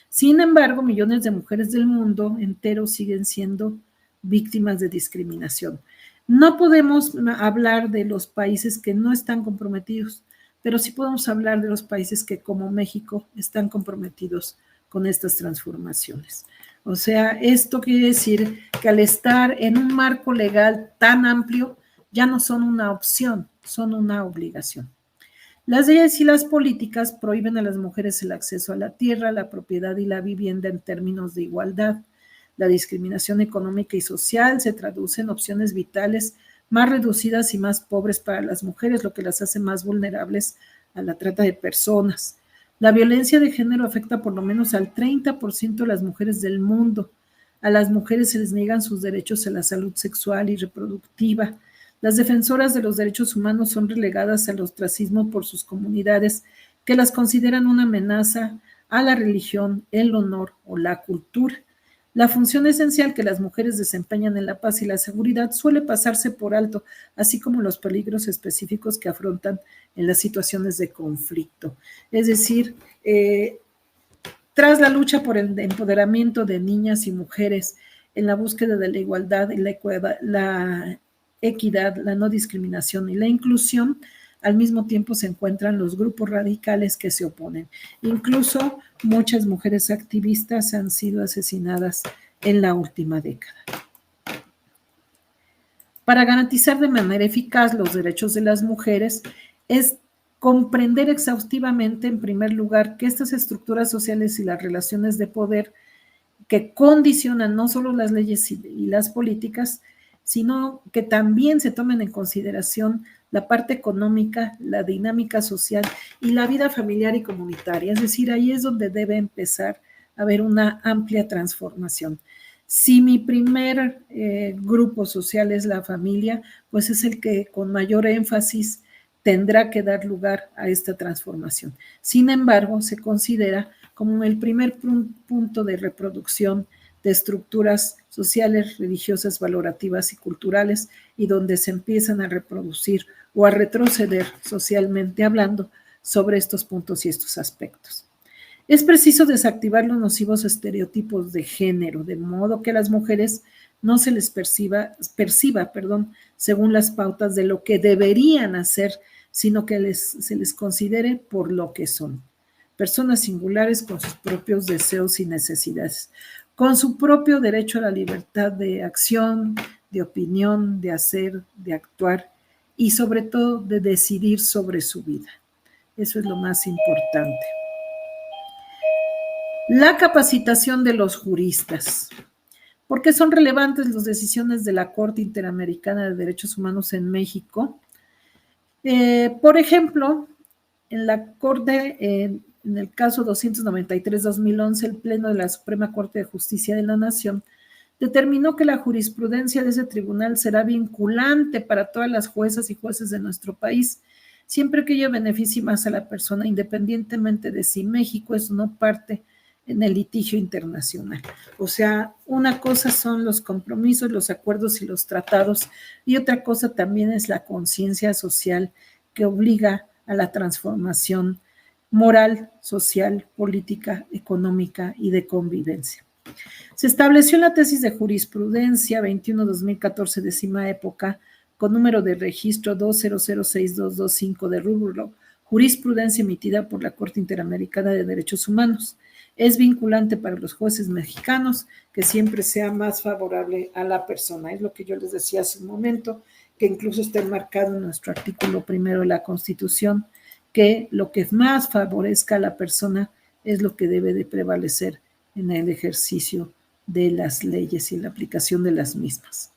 Sin embargo, millones de mujeres del mundo entero siguen siendo víctimas de discriminación. No podemos hablar de los países que no están comprometidos, pero sí podemos hablar de los países que, como México, están comprometidos con estas transformaciones. O sea, esto quiere decir que al estar en un marco legal tan amplio, ya no son una opción, son una obligación. Las leyes y las políticas prohíben a las mujeres el acceso a la tierra, la propiedad y la vivienda en términos de igualdad. La discriminación económica y social se traduce en opciones vitales más reducidas y más pobres para las mujeres, lo que las hace más vulnerables a la trata de personas. La violencia de género afecta por lo menos al 30% de las mujeres del mundo. A las mujeres se les niegan sus derechos a la salud sexual y reproductiva. Las defensoras de los derechos humanos son relegadas al ostracismo por sus comunidades, que las consideran una amenaza a la religión, el honor o la cultura. La función esencial que las mujeres desempeñan en la paz y la seguridad suele pasarse por alto, así como los peligros específicos que afrontan en las situaciones de conflicto. Es decir, tras la lucha por el empoderamiento de niñas y mujeres, en la búsqueda de la igualdad y la equidad, la no discriminación y la inclusión, al mismo tiempo se encuentran los grupos radicales que se oponen. Incluso muchas mujeres activistas han sido asesinadas en la última década. Para garantizar de manera eficaz los derechos de las mujeres es comprender exhaustivamente, en primer lugar, que estas estructuras sociales y las relaciones de poder que condicionan no solo las leyes y las políticas, sino que también se tomen en consideración la parte económica, la dinámica social y la vida familiar y comunitaria. Es decir, ahí es donde debe empezar a haber una amplia transformación. Si mi primer grupo social es la familia, pues es el que con mayor énfasis tendrá que dar lugar a esta transformación. Sin embargo, se considera como el primer punto de reproducción de estructuras sociales, religiosas, valorativas y culturales, y donde se empiezan a reproducir o a retroceder socialmente hablando sobre estos puntos y estos aspectos. Es preciso desactivar los nocivos estereotipos de género, de modo que a las mujeres no se les perciba, según las pautas de lo que deberían hacer, sino que se les considere por lo que son. Personas singulares con sus propios deseos y necesidades, con su propio derecho a la libertad de acción, de opinión, de hacer, de actuar y sobre todo de decidir sobre su vida. Eso es lo más importante. La capacitación de los juristas. ¿Por qué son relevantes las decisiones de la Corte Interamericana de Derechos Humanos en México? Por ejemplo, en la Corte, en el caso 293-2011, el Pleno de la Suprema Corte de Justicia de la Nación determinó que la jurisprudencia de ese tribunal será vinculante para todas las juezas y jueces de nuestro país, siempre que ello beneficie más a la persona, independientemente de si México es o no parte en el litigio internacional. O sea, una cosa son los compromisos, los acuerdos y los tratados, y otra cosa también es la conciencia social que obliga a la transformación moral, social, política, económica y de convivencia. Se estableció en la tesis de jurisprudencia 21-2014, décima época, con número de registro 2006225 de rubro jurisprudencia emitida por la Corte Interamericana de Derechos Humanos. Es vinculante para los jueces mexicanos que siempre sea más favorable a la persona. Es lo que yo les decía hace un momento, que incluso está enmarcado en nuestro artículo primero de la Constitución, que lo que más favorezca a la persona es lo que debe de prevalecer en el ejercicio de las leyes y en la aplicación de las mismas.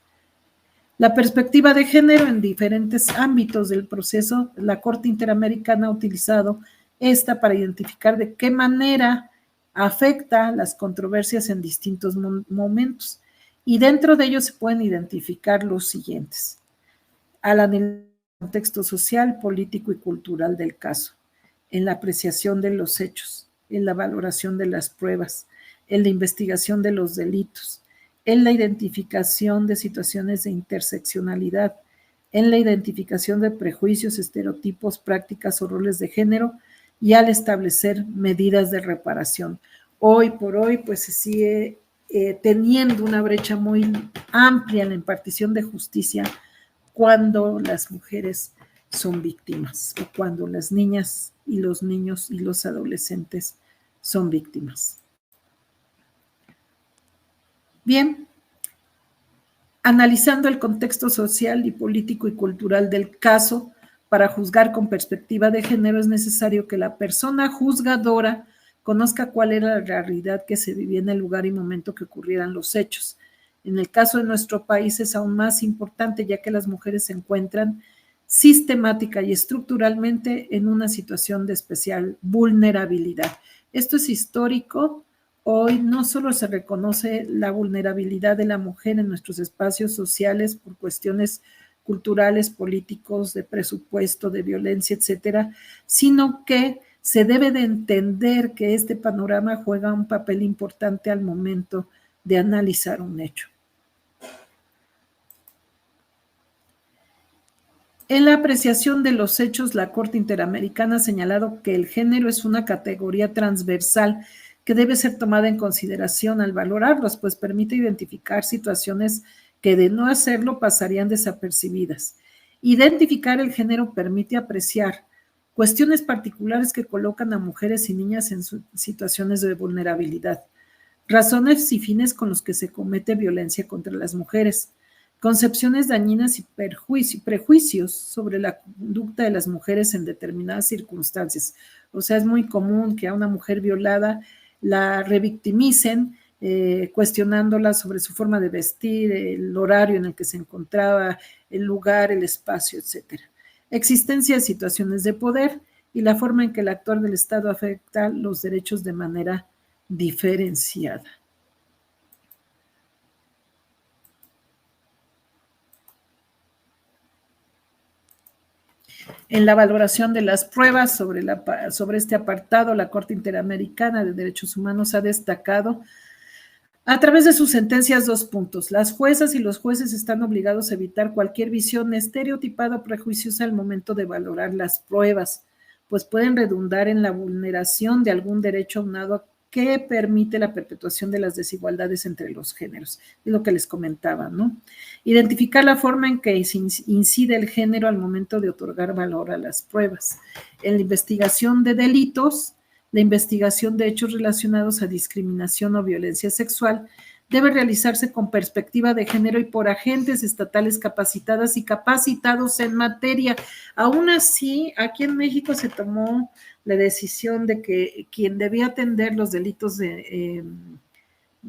La perspectiva de género en diferentes ámbitos del proceso, la Corte Interamericana ha utilizado esta para identificar de qué manera afecta las controversias en distintos momentos, y dentro de ellos se pueden identificar los siguientes: al analizar el contexto social, político y cultural del caso, en la apreciación de los hechos, en la valoración de las pruebas, en la investigación de los delitos, en la identificación de situaciones de interseccionalidad, en la identificación de prejuicios, estereotipos, prácticas o roles de género y al establecer medidas de reparación. Hoy por hoy, pues se sigue teniendo una brecha muy amplia en la impartición de justicia cuando las mujeres son víctimas o cuando las niñas y los niños y los adolescentes son víctimas. Bien, analizando el contexto social y político y cultural del caso, para juzgar con perspectiva de género es necesario que la persona juzgadora conozca cuál era la realidad que se vivía en el lugar y momento que ocurrieran los hechos. En el caso de nuestro país es aún más importante, ya que las mujeres se encuentran sistemática y estructuralmente en una situación de especial vulnerabilidad. Esto es histórico. Hoy no solo se reconoce la vulnerabilidad de la mujer en nuestros espacios sociales por cuestiones culturales, políticos, de presupuesto, de violencia, etcétera, sino que se debe de entender que este panorama juega un papel importante al momento de analizar un hecho. En la apreciación de los hechos, la Corte Interamericana ha señalado que el género es una categoría transversal que debe ser tomada en consideración al valorarlos, pues permite identificar situaciones que de no hacerlo pasarían desapercibidas. Identificar el género permite apreciar cuestiones particulares que colocan a mujeres y niñas en situaciones de vulnerabilidad, razones y fines con los que se comete violencia contra las mujeres, concepciones dañinas y prejuicios sobre la conducta de las mujeres en determinadas circunstancias. O sea, es muy común que a una mujer violada la revictimicen, cuestionándola sobre su forma de vestir, el horario en el que se encontraba, el lugar, el espacio, etcétera. Existencia de situaciones de poder y la forma en que el actuar del Estado afecta los derechos de manera diferenciada. En la valoración de las pruebas sobre este apartado, la Corte Interamericana de Derechos Humanos ha destacado a través de sus sentencias 2 puntos. Las juezas y los jueces están obligados a evitar cualquier visión estereotipada o prejuiciosa al momento de valorar las pruebas, pues pueden redundar en la vulneración de algún derecho aunado que permite la perpetuación de las desigualdades entre los géneros. Es lo que les comentaba, ¿no? Identificar la forma en que incide el género al momento de otorgar valor a las pruebas. En la investigación de delitos, la investigación de hechos relacionados a discriminación o violencia sexual debe realizarse con perspectiva de género y por agentes estatales capacitadas y capacitados en materia. Aún así, aquí en México se tomó la decisión de que quien debía atender los delitos de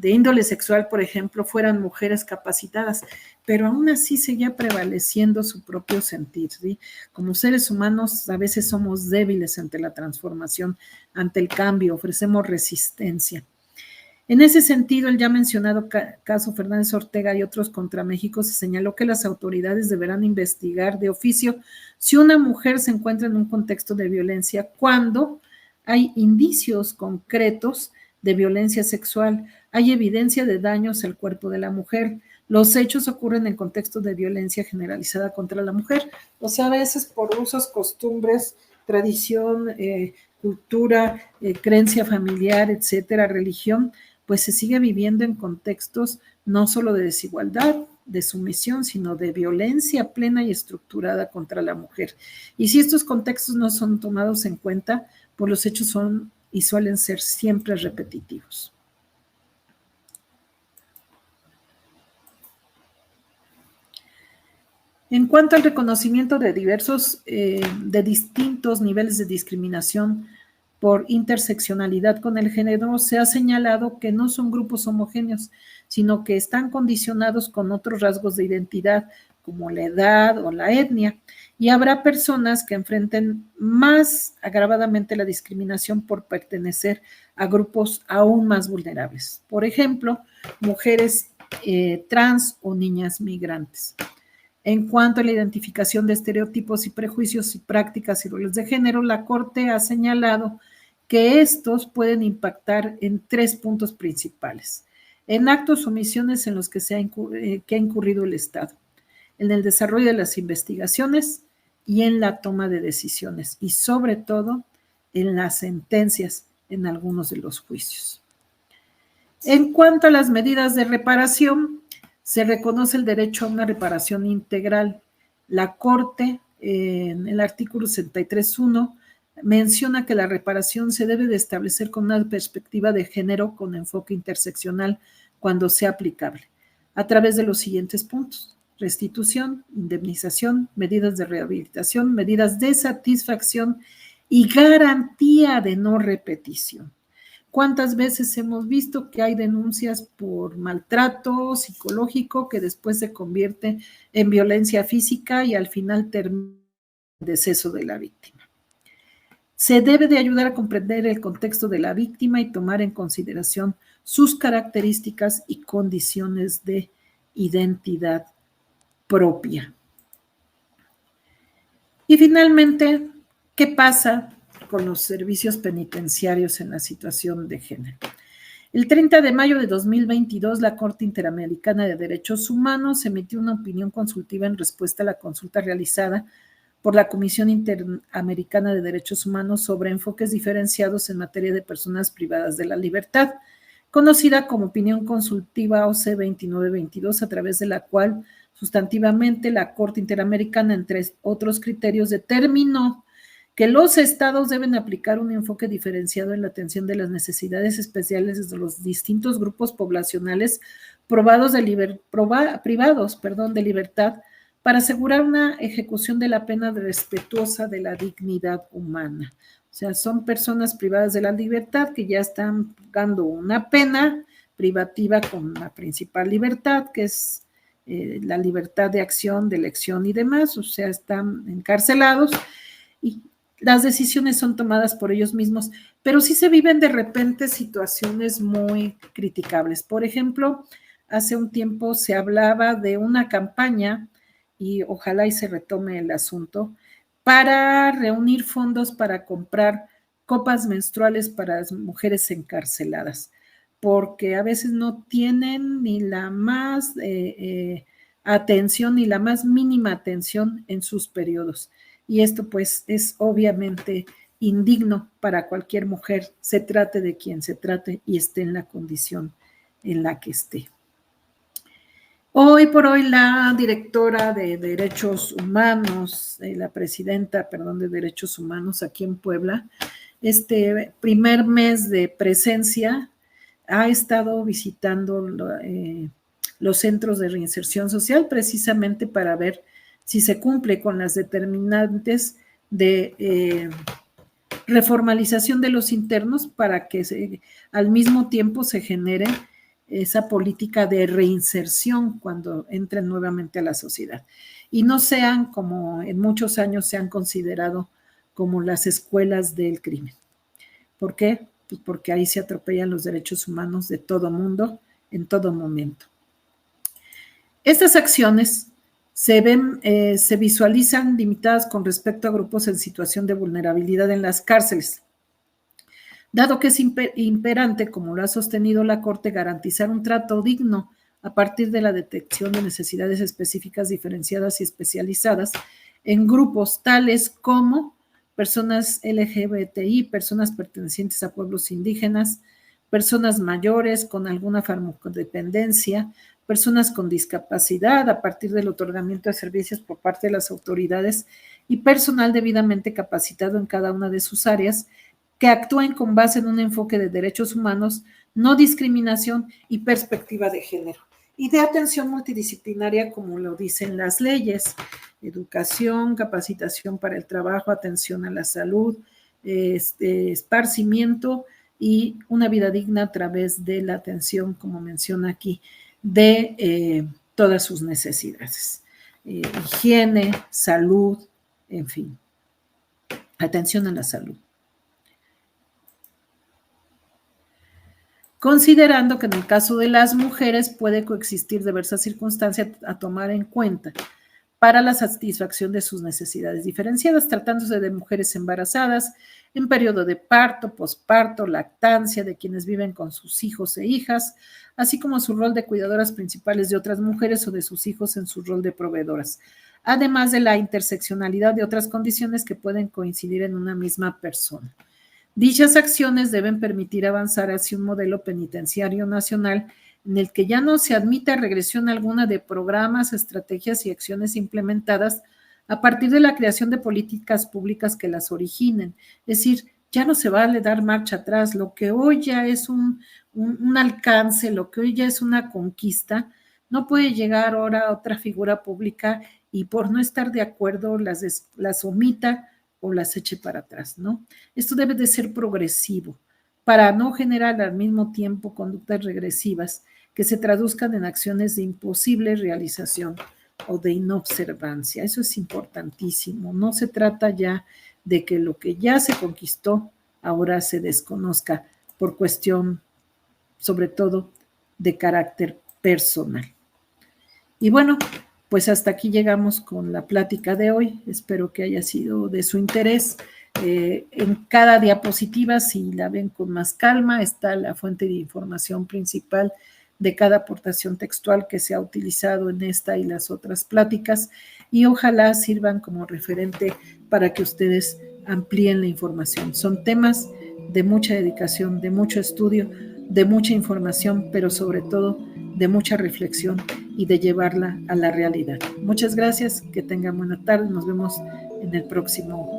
índole sexual, por ejemplo, fueran mujeres capacitadas, pero aún así seguía prevaleciendo su propio sentir, ¿sí? Como seres humanos a veces somos débiles ante la transformación, ante el cambio, ofrecemos resistencia. En ese sentido, el ya mencionado caso Fernández Ortega y otros contra México se señaló que las autoridades deberán investigar de oficio si una mujer se encuentra en un contexto de violencia cuando hay indicios concretos de violencia sexual, hay evidencia de daños al cuerpo de la mujer, los hechos ocurren en contextos de violencia generalizada contra la mujer, o sea, a veces por usos, costumbres, tradición, cultura, creencia familiar, etcétera, religión, pues se sigue viviendo en contextos no solo de desigualdad, de sumisión, sino de violencia plena y estructurada contra la mujer. Y si estos contextos no son tomados en cuenta, pues los hechos son y suelen ser siempre repetitivos. En cuanto al reconocimiento de de distintos niveles de discriminación por interseccionalidad con el género, se ha señalado que no son grupos homogéneos, sino que están condicionados con otros rasgos de identidad, como la edad o la etnia, y habrá personas que enfrenten más agravadamente la discriminación por pertenecer a grupos aún más vulnerables. Por ejemplo, mujeres trans o niñas migrantes. En cuanto a la identificación de estereotipos y prejuicios y prácticas y roles de género, la Corte ha señalado que estos pueden impactar en 3 puntos principales. en actos o omisiones en los que ha incurrido el Estado, en el desarrollo de las investigaciones y en la toma de decisiones, y sobre todo en las sentencias en algunos de los juicios. En cuanto a las medidas de reparación, se reconoce el derecho a una reparación integral. La Corte, en el artículo 63.1, menciona que la reparación se debe de establecer con una perspectiva de género con enfoque interseccional cuando sea aplicable, a través de los siguientes puntos: restitución, indemnización, medidas de rehabilitación, medidas de satisfacción y garantía de no repetición. ¿Cuántas veces hemos visto que hay denuncias por maltrato psicológico que después se convierte en violencia física y al final termina el deceso de la víctima? Se debe de ayudar a comprender el contexto de la víctima y tomar en consideración sus características y condiciones de identidad propia. Y finalmente, ¿qué pasa con los servicios penitenciarios en la situación de género? El 30 de mayo de 2022, la Corte Interamericana de Derechos Humanos emitió una opinión consultiva en respuesta a la consulta realizada por la Comisión Interamericana de Derechos Humanos sobre enfoques diferenciados en materia de personas privadas de la libertad, conocida como opinión consultiva OC 2922, a través de la cual sustantivamente la Corte Interamericana, entre otros criterios, determinó que los estados deben aplicar un enfoque diferenciado en la atención de las necesidades especiales de los distintos grupos poblacionales privados de libertad, para asegurar una ejecución de la pena respetuosa de la dignidad humana. O sea, son personas privadas de la libertad que ya están pagando una pena privativa con la principal libertad, que es la libertad de acción, de elección y demás. O sea, están encarcelados y las decisiones son tomadas por ellos mismos, pero sí se viven de repente situaciones muy criticables. Por ejemplo, hace un tiempo se hablaba de una campaña, y ojalá y se retome el asunto, para reunir fondos para comprar copas menstruales para las mujeres encarceladas, porque a veces no tienen ni la más atención, ni la más mínima atención en sus periodos. Y esto pues es obviamente indigno para cualquier mujer, se trate de quien se trate y esté en la condición en la que esté. Hoy por hoy la directora de Derechos Humanos, la presidenta, de Derechos Humanos aquí en Puebla, este primer mes de presencia ha estado visitando los centros de reinserción social precisamente para ver si se cumple con las determinantes de reformalización de los internos, para que al mismo tiempo se genere esa política de reinserción cuando entren nuevamente a la sociedad y no sean, como en muchos años se han considerado, como las escuelas del crimen. ¿Por qué? Pues porque ahí se atropellan los derechos humanos de todo mundo en todo momento. Estas acciones se visualizan limitadas con respecto a grupos en situación de vulnerabilidad en las cárceles, dado que es imperante, como lo ha sostenido la Corte, garantizar un trato digno a partir de la detección de necesidades específicas diferenciadas y especializadas en grupos tales como personas LGBTI, personas pertenecientes a pueblos indígenas, personas mayores con alguna farmacodependencia, personas con discapacidad a partir del otorgamiento de servicios por parte de las autoridades y personal debidamente capacitado en cada una de sus áreas, que actúen con base en un enfoque de derechos humanos, no discriminación y perspectiva de género, y de atención multidisciplinaria, como lo dicen las leyes: educación, capacitación para el trabajo, atención a la salud, esparcimiento y una vida digna a través de la atención, como menciona aquí, de todas sus necesidades. Higiene, salud, en fin, atención a la salud. Considerando que en el caso de las mujeres puede coexistir diversas circunstancias a tomar en cuenta, para la satisfacción de sus necesidades diferenciadas, tratándose de mujeres embarazadas, en periodo de parto, posparto, lactancia, de quienes viven con sus hijos e hijas, así como su rol de cuidadoras principales de otras mujeres o de sus hijos en su rol de proveedoras, además de la interseccionalidad de otras condiciones que pueden coincidir en una misma persona. Dichas acciones deben permitir avanzar hacia un modelo penitenciario nacional en el que ya no se admita regresión alguna de programas, estrategias y acciones implementadas a partir de la creación de políticas públicas que las originen. Es decir, ya no se vale dar marcha atrás. Lo que hoy ya es un alcance, lo que hoy ya es una conquista, no puede llegar ahora a otra figura pública y por no estar de acuerdo las omita o las eche para atrás, ¿no? Esto debe de ser progresivo para no generar al mismo tiempo conductas regresivas que se traduzcan en acciones de imposible realización o de inobservancia. Eso es importantísimo. No se trata ya de que lo que ya se conquistó ahora se desconozca por cuestión, sobre todo, de carácter personal. Y bueno, pues hasta aquí llegamos con la plática de hoy. Espero que haya sido de su interés. En cada diapositiva, si la ven con más calma, está la fuente de información principal de cada aportación textual que se ha utilizado en esta y las otras pláticas, y ojalá sirvan como referente para que ustedes amplíen la información. Son temas de mucha dedicación, de mucho estudio, de mucha información, pero sobre todo de mucha reflexión y de llevarla a la realidad. Muchas gracias, que tengan buena tarde, nos vemos en el próximo.